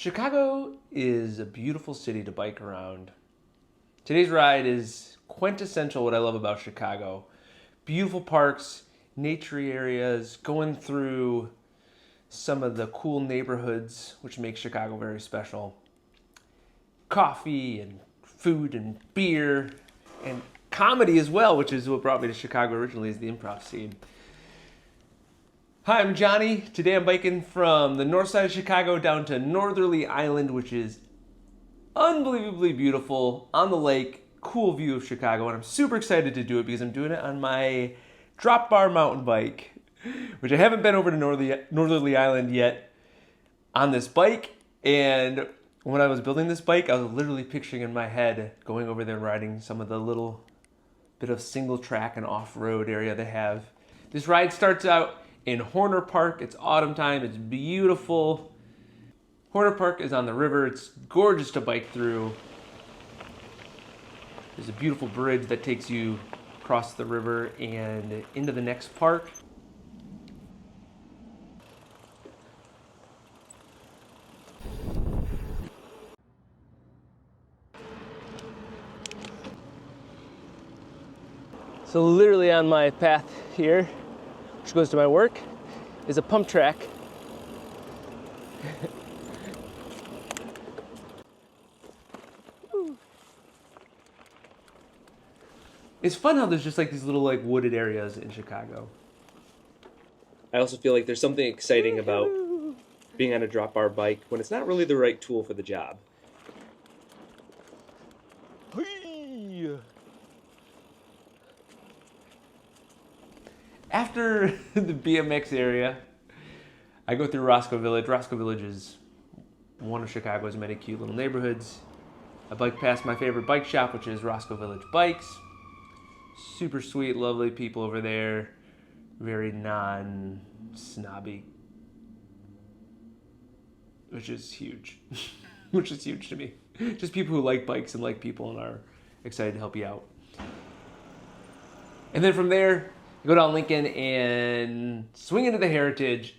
Chicago is a beautiful city to bike around. Today's ride is quintessential what I love about Chicago. Beautiful parks, nature areas, going through some of the cool neighborhoods, which make Chicago very special. Coffee and food and beer and comedy as well, which is what brought me to Chicago originally, is the improv scene. Hi, I'm Johnny. Today I'm biking from the north side of Chicago down to Northerly Island, which is unbelievably beautiful, on the lake, cool view of Chicago, and I'm super excited to do it because I'm doing it on my drop bar mountain bike, which I haven't been over to Northerly Island yet on this bike. And when I was building this bike, I was literally picturing in my head going over there riding some of the little bit of single track and off-road area they have. This ride starts out in Horner Park. It's autumn time, it's beautiful. Horner Park is on the river, it's gorgeous to bike through. There's a beautiful bridge that takes you across the river and into the next park. So literally on my path here, which goes to my work, is a pump track. It's fun how there's just like these little wooded areas in Chicago. I also feel like there's something exciting about being on a drop bar bike when it's not really the right tool for the job. After the BMX area, I go through Roscoe Village. Roscoe Village is one of Chicago's many cute little neighborhoods. I bike past my favorite bike shop, which is Roscoe Village Bikes. Super sweet, lovely people over there. Very non-snobby. Which is huge. Which is huge to me. Just people who like bikes and like people and are excited to help you out. And then from there, go down Lincoln and swing into the Heritage.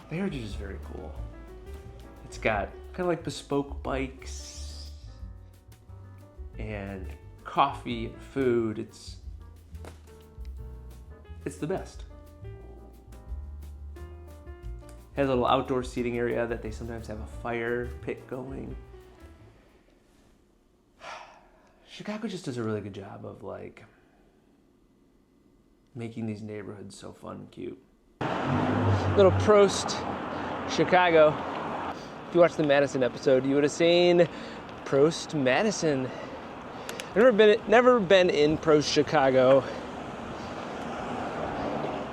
The Heritage is very cool. It's got kind of like bespoke bikes and coffee and food. It's the best. Has a little outdoor seating area that they sometimes have a fire pit going. Chicago just does a really good job of making these neighborhoods so fun and cute. Little Prost, Chicago. If you watched the Madison episode, you would have seen Prost Madison. Never been in Prost, Chicago.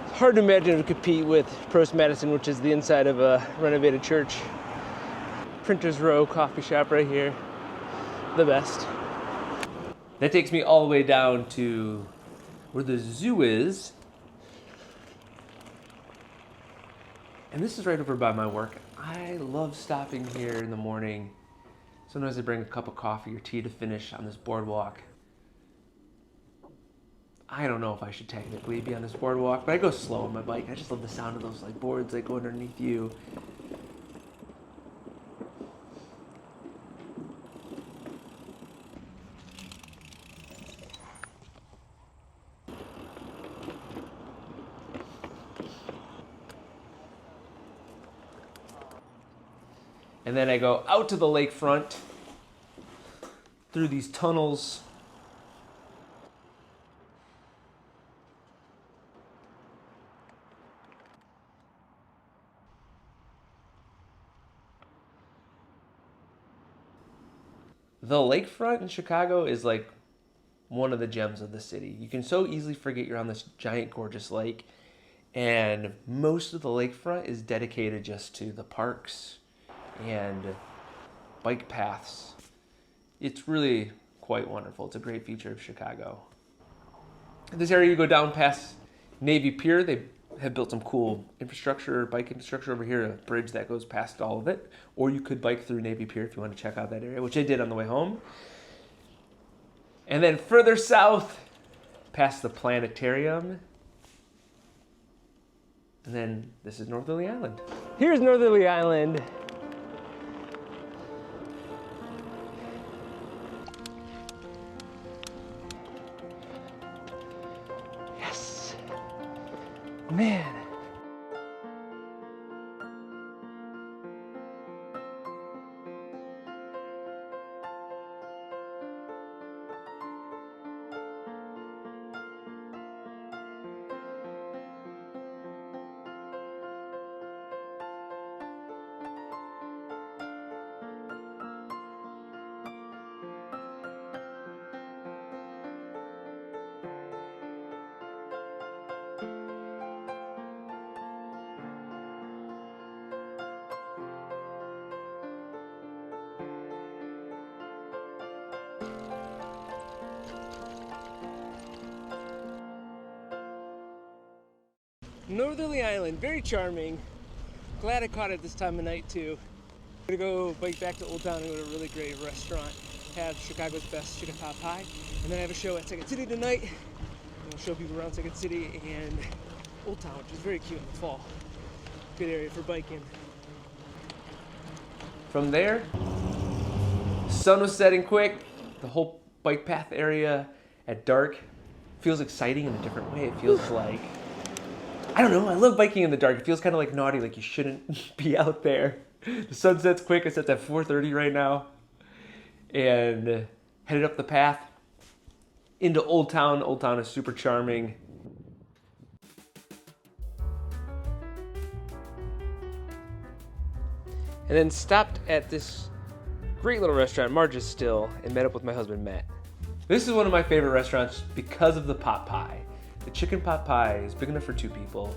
It's hard to imagine to compete with Prost Madison, which is the inside of a renovated church. Printers Row coffee shop right here. The best. That takes me all the way down to where the zoo is. And this is right over by my work. I love stopping here in the morning. Sometimes I bring a cup of coffee or tea to finish on this boardwalk. I don't know if I should technically be on this boardwalk, but I go slow on my bike. I just love the sound of those boards that go underneath you. And then I go out to the lakefront through these tunnels. The lakefront in Chicago is one of the gems of the city. You can so easily forget you're on this giant, gorgeous lake. And most of the lakefront is dedicated just to the parks and bike paths. It's really quite wonderful. It's a great feature of Chicago. In this area, you go down past Navy Pier. They have built some cool bike infrastructure over here, a bridge that goes past all of it. Or you could bike through Navy Pier if you want to check out that area, which I did on the way home. And then further south, past the planetarium. And then this is Northerly Island. Here's Northerly Island. Man. Northerly Island, very charming. Glad I caught it this time of night too. I'm gonna go bike back to Oldtown and go to a really great restaurant, have Chicago's best chicken pot pie, and then I have a show at Second City tonight. I'll show people around Second City and Oldtown, which is very cute in the fall. Good area for biking. From there, sun was setting quick. The whole bike path area at dark feels exciting in a different way. It feels like, I don't know, I love biking in the dark. It feels kind of like naughty, like you shouldn't be out there. The sun sets quick. It sets at 4:30 right now. And headed up the path into Oldtown. Oldtown is super charming. And then stopped at this great little restaurant, Marge's Still, and met up with my husband, Matt. This is one of my favorite restaurants because of the pot pie. The chicken pot pie is big enough for 2 people.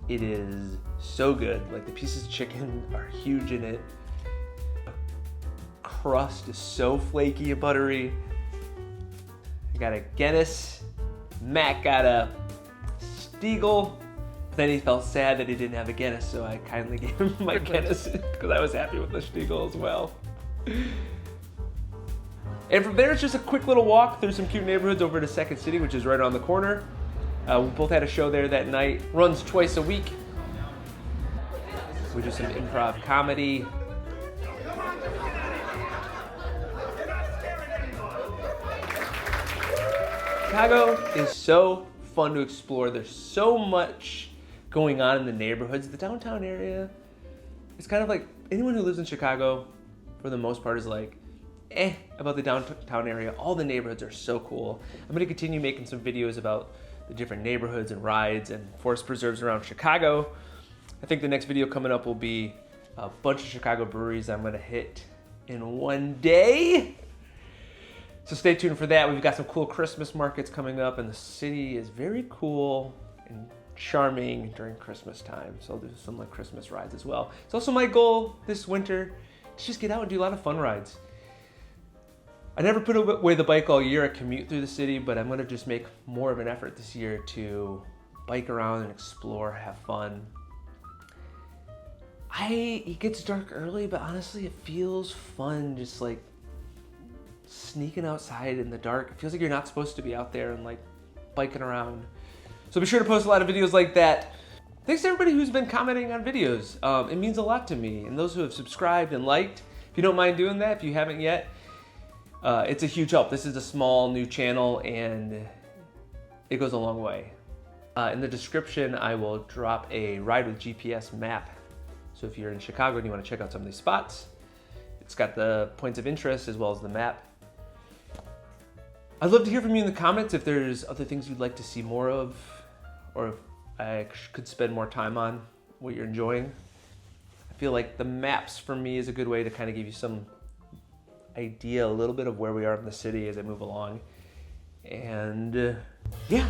It is so good. Like, the pieces of chicken are huge in it. Crust is so flaky and buttery. I got a Guinness. Matt got a Stiegel. Then he felt sad that he didn't have a Guinness, so I kindly gave him my Guinness because I was happy with the Stiegel as well. And from there, it's just a quick little walk through some cute neighborhoods over to Second City, which is right around the corner. We both had a show there that night. Runs twice a week. We do some improv comedy. Chicago is so fun to explore. There's so much going on in the neighborhoods. The downtown area, it's kind of like anyone who lives in Chicago, for the most part, is like, about the downtown area. All the neighborhoods are so cool. I'm gonna continue making some videos about the different neighborhoods and rides and forest preserves around Chicago. I think the next video coming up will be a bunch of Chicago breweries I'm gonna hit in one day. So stay tuned for that. We've got some cool Christmas markets coming up, and the city is very cool and charming during Christmas time. So there's some like Christmas rides as well. It's also my goal this winter to just get out and do a lot of fun rides. I never put away the bike all year. I commute through the city, but I'm gonna just make more of an effort this year to bike around and explore, have fun. It gets dark early, but honestly, it feels fun just like sneaking outside in the dark. It feels like you're not supposed to be out there and like biking around. So be sure to post a lot of videos like that. Thanks to everybody who's been commenting on videos. It means a lot to me. And those who have subscribed and liked, if you don't mind doing that, if you haven't yet, it's a huge help. This is a small new channel and it goes a long way. In the description, I will drop a ride with GPS map. So if you're in Chicago and you want to check out some of these spots, it's got the points of interest as well as the map. I'd love to hear from you in the comments if there's other things you'd like to see more of, or if I could spend more time on what you're enjoying. I feel like the maps for me is a good way to kind of give you some idea, a little bit of where we are in the city as I move along. And yeah,